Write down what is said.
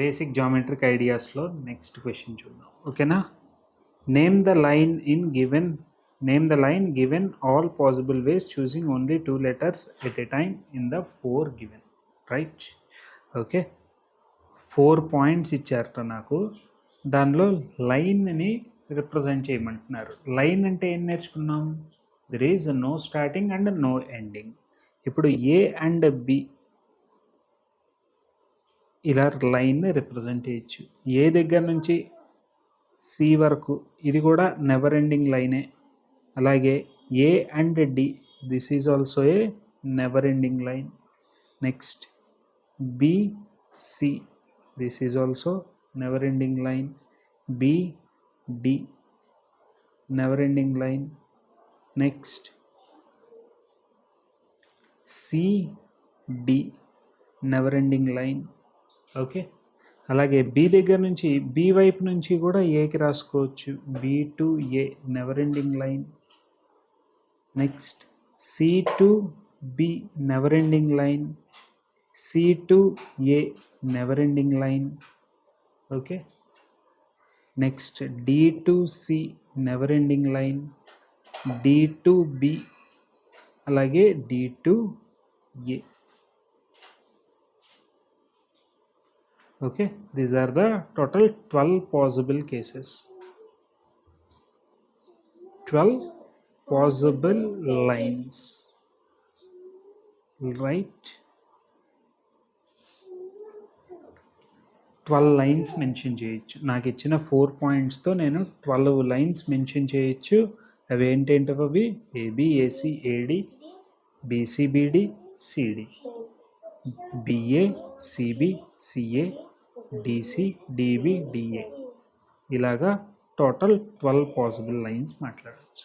Basic geometric ఐడియాస్లో next question చూద్దాం. ఓకేనా? Name the line given all possible ways choosing only 2 letters at a time in the 4 given. Right? Okay, 4 points ఇచ్చారట నాకు. దానిలో లైన్ని represent చేయమంటున్నారు. లైన్ అంటే ఏం నేర్చుకున్నాం? There is no starting and no ending. ఇప్పుడు ఏ అండ్ బి ఇలా లైన్ని రిప్రజెంట్ చేయొచ్చు. ఏ దగ్గర నుంచి సి వరకు ఇది కూడా నెవర్ ఎండింగ్ లైనే. అలాగే A and D, this is also a never ending line. Next BC, this is also never ending line. BD, never ending line. Next CD, never ending line. Okay, అలాగే B దగ్గర నుంచి B వైపు నుంచి కూడా ఏకి రాసుకోవచ్చు. B to A, never ending line. Next C to B, never ending line. C to A, never ending line. Okay, next D to C, never ending line. D to B, అలాగే D to A. Okay, these are the total 12 possible cases. 12 possible lines, right? 12 lines mention చేయొచ్చు. నాకు ఇచ్చిన 4 పాయింట్స్తో నేను 12 lines mention చేయొచ్చు. అవి ఏంటంటే అవి AB, AC, AD, BC, BD, CD, BA, CB, CA, DC, DB, DA. ఇలాగా టోటల్ 12 పాసిబుల్ లైన్స్ మాట్లాడవచ్చు.